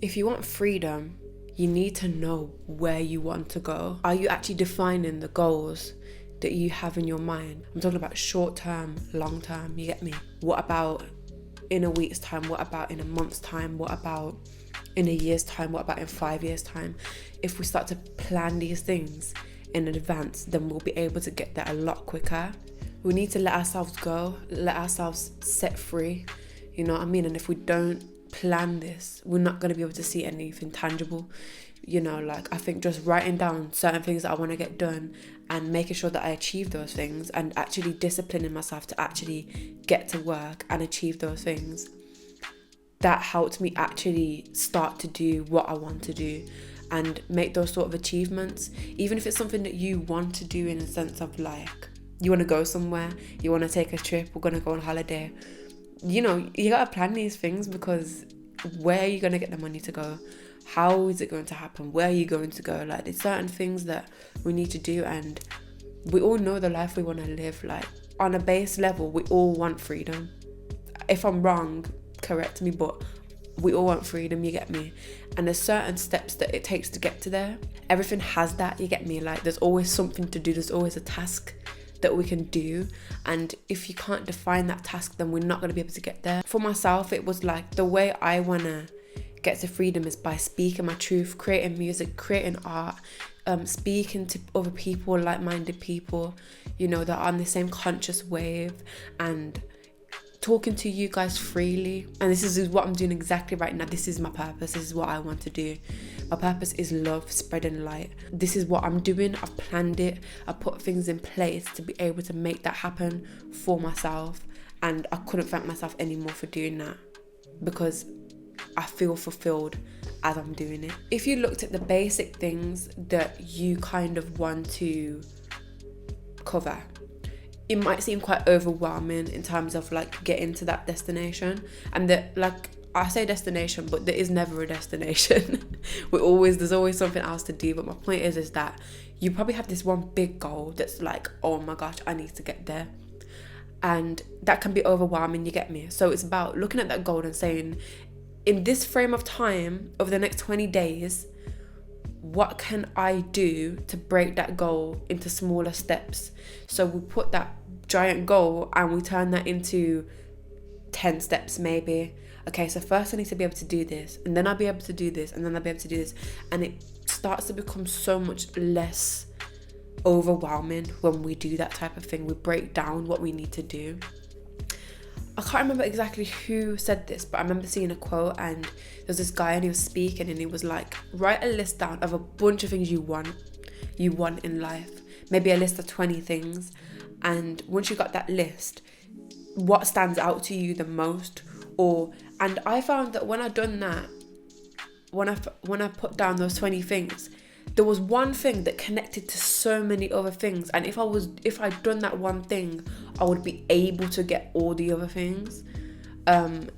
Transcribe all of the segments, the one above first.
If you want freedom, you need to know where you want to go. Are you actually defining the goals that you have in your mind? I'm talking about short term, long term, you get me? What about in a week's time? What about in a month's time? What about in a year's time? What about in 5 years' time? If we start to plan these things in advance, then we'll be able to get there a lot quicker. We need to let ourselves go, let ourselves set free, you know what I mean? And if we don't plan this, we're not going to be able to see anything tangible. You know, like, I think just writing down certain things that I want to get done and making sure that I achieve those things and actually disciplining myself to actually get to work and achieve those things, that helped me actually start to do what I want to do and make those sort of achievements. Even if it's something that you want to do, in a sense of like, you want to go somewhere, you want to take a trip, we're going to go on holiday. You know, you got to plan these things, because where are you going to get the money to go? How is it going to happen? Where are you going to go? Like, there's certain things that we need to do, and we all know the life we want to live. Like, on a base level, we all want freedom. If I'm wrong, correct me, but we all want freedom, you get me? And there's certain steps that it takes to get to there. Everything has that, you get me? Like, there's always something to do, there's always a task that we can do, and if you can't define that task, then we're not going to be able to get there. For myself, it was like, the way I want to get to freedom is by speaking my truth, creating music, creating art, speaking to other people, like-minded people, you know, that are on the same conscious wave, and talking to you guys freely. And this is what I'm doing exactly right now. This is my purpose. This is what I want to do. My purpose is love, spreading light. This is what I'm doing. I've planned it. I put things in place to be able to make that happen for myself. And I couldn't thank myself anymore for doing that, because I feel fulfilled as I'm doing it. If you looked at the basic things that you kind of want to cover, it might seem quite overwhelming in terms of like getting to that destination. And that, like, I say destination, but there is never a destination. There's always something else to do. But my point is that you probably have this one big goal that's like, oh my gosh, I need to get there. And that can be overwhelming, you get me? So it's about looking at that goal and saying, in this frame of time, over the next 20 days, what can I do to break that goal into smaller steps? So we put that giant goal and we turn that into 10 steps maybe. Okay, so first I need to be able to do this, and then I'll be able to do this, and then I'll be able to do this. And it starts to become so much less overwhelming when we do that type of thing. We break down what we need to do. I can't remember exactly who said this, but I remember seeing a quote, and there's this guy and he was speaking, and he was like, write a list down of a bunch of things you want in life, maybe a list of 20 things. And once you got that list, what stands out to you the most? And I found that when I done that, when I put down those 20 things, there was one thing that connected to so many other things. And if I'd done that one thing, I would be able to get all the other things.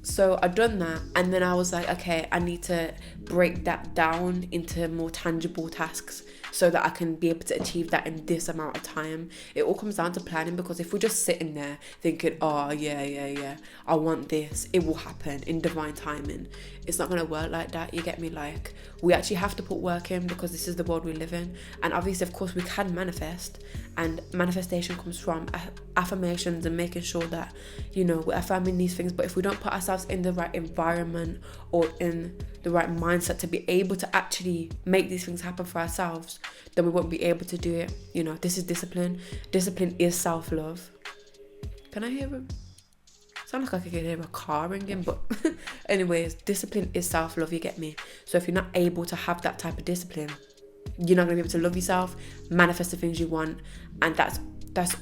So I'd done that, and then I was like, okay, I need to break that down into more tangible tasks so that I can be able to achieve that in this amount of time. It all comes down to planning, because if we're just sitting there thinking, oh yeah, I want this, it will happen in divine timing, it's not going to work like that, you get me? Like, we actually have to put work in, because this is the world we live in. And obviously, of course, we can manifest, and manifestation comes from affirmations and making sure that, you know, we're affirming these things. But if we don't put ourselves in the right environment or in the right mindset to be able to actually make these things happen for ourselves, then we won't be able to do it. You know, this is discipline. Discipline is self-love. Can I hear it? Sound like I could hear a car ringing, but anyways, discipline is self-love, you get me? So if you're not able to have that type of discipline, you're not going to be able to love yourself, manifest the things you want, and that's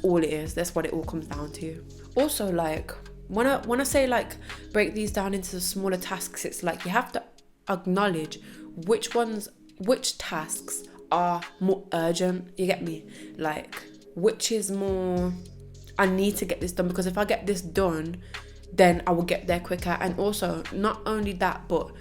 all it is. That's what it all comes down to. Also, like, when I say, like, break these down into smaller tasks, it's like you have to acknowledge which tasks are more urgent, you get me? Like, which is more, I need to get this done, because if I get this done, then I will get there quicker. And also, not only that, but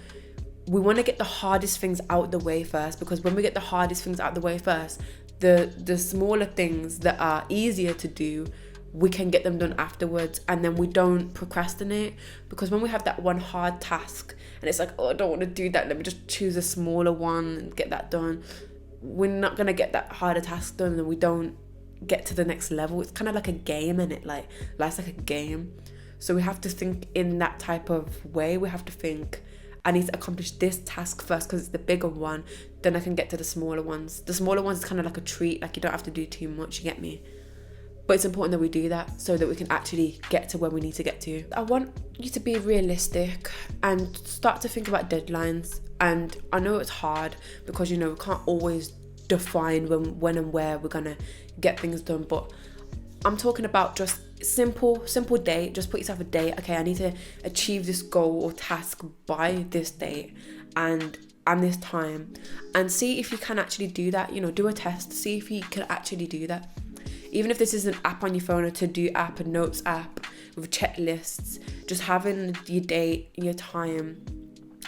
we want to get the hardest things out the way first, because when we get the hardest things out the way first, the smaller things that are easier to do, we can get them done afterwards, and then we don't procrastinate. Because when we have that one hard task and it's like, oh, I don't want to do that, let me just choose a smaller one and get that done. We're not going to get that harder task done, and we don't get to the next level. It's kind of like a game, and life's like a game. So we have to think in that type of way. We have to think, I need to accomplish this task first because it's the bigger one, then I can get to the smaller ones. The smaller ones is kind of like a treat, like you don't have to do too much, you get me? But it's important that we do that so that we can actually get to where we need to get to. I want you to be realistic and start to think about deadlines. And I know it's hard because, you know, we can't always define when and where we're gonna get things done, but I'm talking about just simple date. Just put yourself a date. Okay, I need to achieve this goal or task by this date and this time, and see if you can actually do that. You know, do a test, see if you can actually do that. Even if this is an app on your phone, a to-do app, a notes app with checklists, just having your date, your time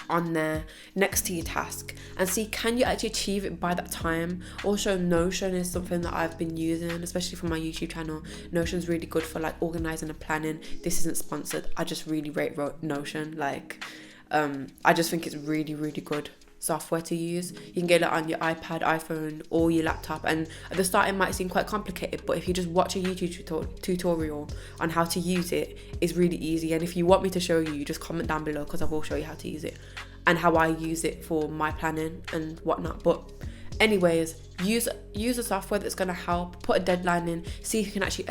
on there next to your task, and see, can you actually achieve it by that time? Also, Notion is something that I've been using, especially for my YouTube channel. Notion's really good for like organizing and planning. This isn't sponsored, I just really rate Notion. Like I just think it's really, really good software to use. You can get it on your iPad, iPhone, or your laptop, and at the start it might seem quite complicated, but if you just watch a YouTube tutorial on how to use it, it's really easy. And if you want me to show you, just comment down below, because I will show you how to use it and how I use it for my planning and whatnot. But anyways, use a software that's going to help. Put a deadline in, see if you can actually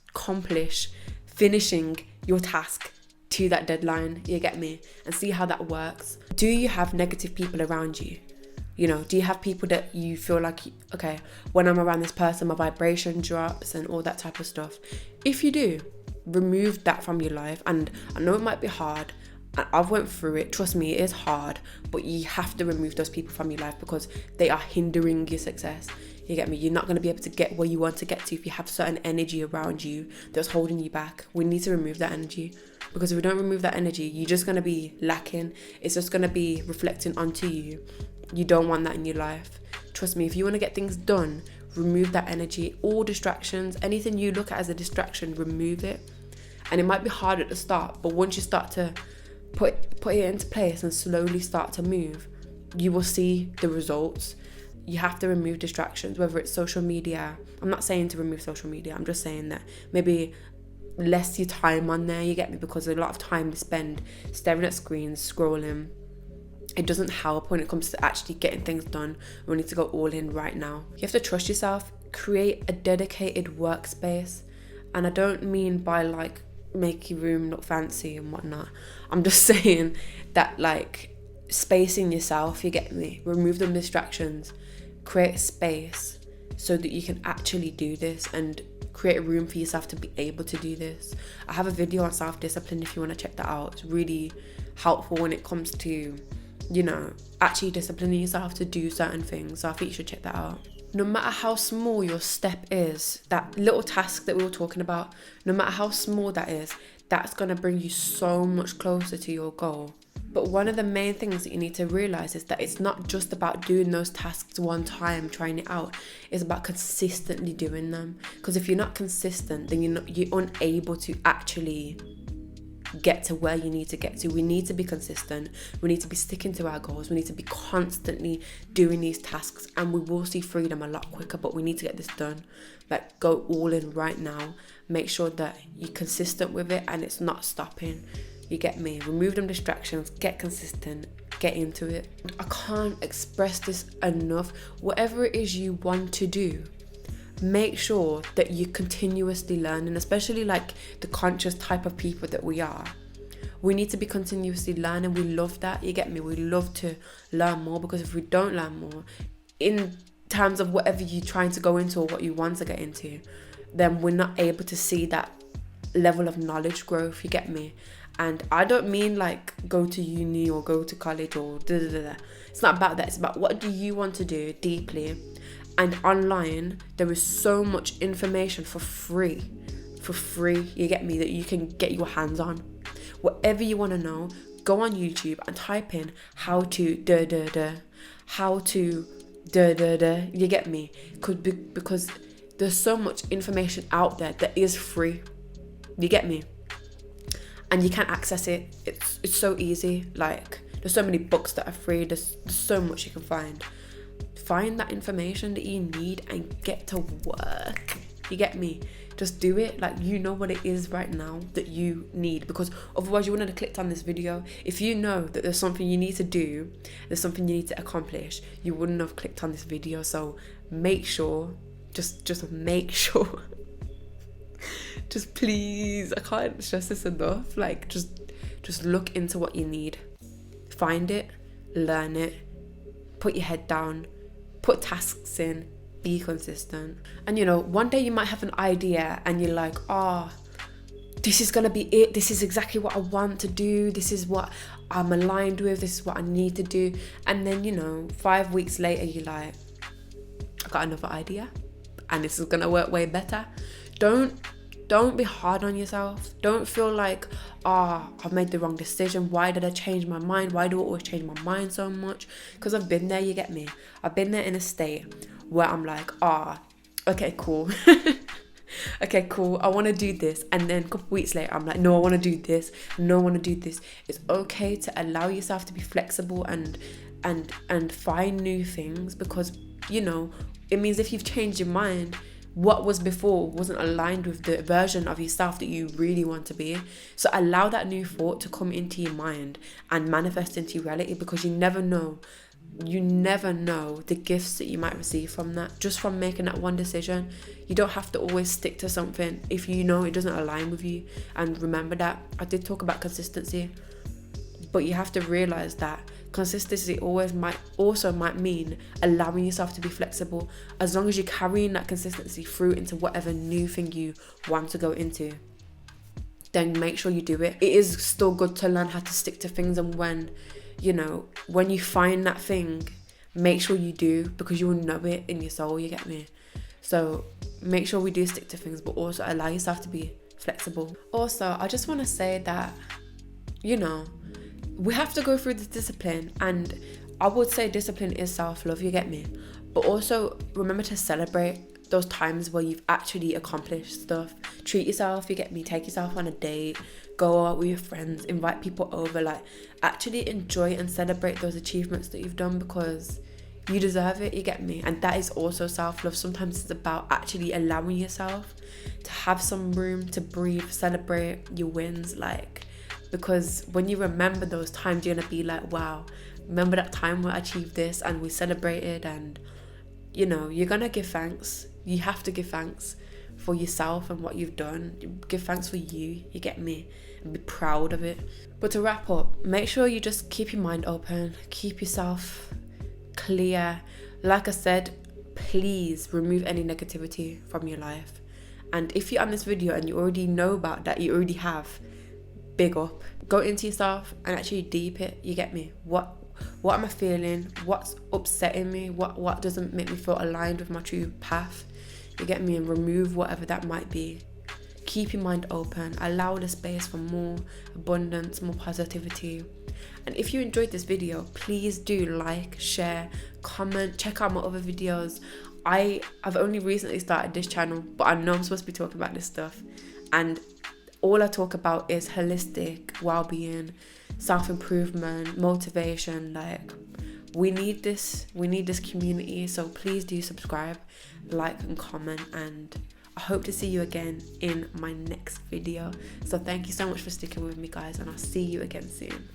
accomplish finishing your task to that deadline, you get me? And see how that works. Do you have negative people around you? You know, do you have people that you feel like, okay, when I'm around this person, my vibration drops and all that type of stuff? If you do, remove that from your life. And I know it might be hard, and I've went through it, trust me, it is hard, but you have to remove those people from your life because they are hindering your success. You get me? You're not going to be able to get where you want to get to if you have certain energy around you that's holding you back. We need to remove that energy, because if we don't remove that energy, you're just going to be lacking. It's just going to be reflecting onto you. You don't want that in your life. Trust me, if you want to get things done, remove that energy. All distractions, anything you look at as a distraction, remove it. And it might be hard at the start, but once you start to put it into place and slowly start to move, you will see the results. You have to remove distractions, whether it's social media. I'm not saying to remove social media, I'm just saying that maybe less your time on there, you get me? Because a lot of time we spend staring at screens, scrolling. It doesn't help when it comes to actually getting things done. We need to go all in right now. You have to trust yourself. Create a dedicated workspace. And I don't mean by like make your room look fancy and whatnot. I'm just saying that like spacing yourself, you get me? Remove the distractions. Create space so that you can actually do this and create a room for yourself to be able to do this. I have a video on self-discipline if you want to check that out. It's really helpful when it comes to, you know, actually disciplining yourself to do certain things. So I think you should check that out. No matter how small your step is, that little task that we were talking about, no matter how small that is, that's going to bring you so much closer to your goal. But one of the main things that you need to realize is that it's not just about doing those tasks one time, trying it out. It's about consistently doing them. Because if you're not consistent, then you're unable to actually get to where you need to get to. We need to be consistent. We need to be sticking to our goals. We need to be constantly doing these tasks, and we will see freedom a lot quicker. But we need to get this done. Like, go all in right now. Make sure that you're consistent with it and it's not stopping. You get me? Remove them distractions, get consistent, get into it. I can't express this enough. Whatever it is you want to do, make sure that you're continuously learning, especially like the conscious type of people that we are. We need to be continuously learning. We love that, you get me? We love to learn more, because if we don't learn more in terms of whatever you're trying to go into or what you want to get into, then we're not able to see that level of knowledge growth, you get me? And I don't mean like go to uni or go to college or da-da-da-da. It's not about that. It's about what do you want to do deeply. And online, there is so much information for free, you get me, that you can get your hands on. Whatever you want to know, go on YouTube and type in how to da-da-da, how to da-da-da, you get me? Because there's so much information out there that is free, you get me? And you can access it. It's so easy. Like, There's so many books that are free. There's so much you can find. Find that information that you need and get to work. You get me? Just do it. Like, you know what it is right now that you need, because otherwise you wouldn't have clicked on this video. If you know that there's something you need to do, there's something you need to accomplish, you wouldn't have clicked on this video. So make sure, just make sure, just please, I can't stress this enough. Like, just look into what you need, find it, learn it, put your head down, put tasks in, be consistent. And you know, one day you might have an idea and you're like, this is gonna be it, this is exactly what I want to do, this is what I'm aligned with, this is what I need to do. And then, you know, 5 weeks later you're like, I got another idea and this is gonna work way better. Don't be hard on yourself. Don't feel like, I've made the wrong decision. Why did I change my mind? Why do I always change my mind so much? Because I've been there, you get me? I've been there in a state where I'm like, okay, cool. Okay, cool. I want to do this. And then a couple weeks later, I'm like, no, I want to do this. No, I want to do this. It's okay to allow yourself to be flexible and find new things, because, you know, it means if you've changed your mind, what was before wasn't aligned with the version of yourself that you really want to be. So allow that new thought to come into your mind and manifest into reality, because you never know the gifts that you might receive from that, just from making that one decision. You don't have to always stick to something if you know it doesn't align with you. And remember that I did talk about consistency, but you have to realize that consistency might mean allowing yourself to be flexible, as long as you're carrying that consistency through into whatever new thing you want to go into. Then make sure you do it. It is still good to learn how to stick to things, and when you find that thing, make sure you do, because you will know it in your soul, you get me? So make sure we do stick to things, but also allow yourself to be flexible. Also, I just want to say that, you know, we have to go through the discipline, and I would say discipline is self-love, you get me? But also remember to celebrate those times where you've actually accomplished stuff. Treat yourself, you get me? Take yourself on a date, go out with your friends, invite people over. Like, actually enjoy and celebrate those achievements that you've done, because you deserve it, you get me? And that is also self-love. Sometimes it's about actually allowing yourself to have some room to breathe, celebrate your wins, like, because when you remember those times, you're gonna be like, wow, remember that time where I achieved this and we celebrated. And, you know, you're gonna give thanks. You have to give thanks for yourself and what you've done. Give thanks for you get me? And be proud of it. But to wrap up, make sure you just keep your mind open, keep yourself clear. Like I said, please remove any negativity from your life. And if you're on this video and you already know about that, you already have, big up. Go into yourself and actually deep it, you get me? What am I feeling? What's upsetting me? What doesn't make me feel aligned with my true path? You get me? And remove whatever that might be. Keep your mind open. Allow the space for more abundance, more positivity. And if you enjoyed this video, please do like, share, comment, check out my other videos. I've only recently started this channel, but I know I'm supposed to be talking about this stuff. And all I talk about is holistic well-being, self-improvement, motivation. Like, we need this community. So please do subscribe, like and comment, and I hope to see you again in my next video. So thank you so much for sticking with me, guys, and I'll see you again soon.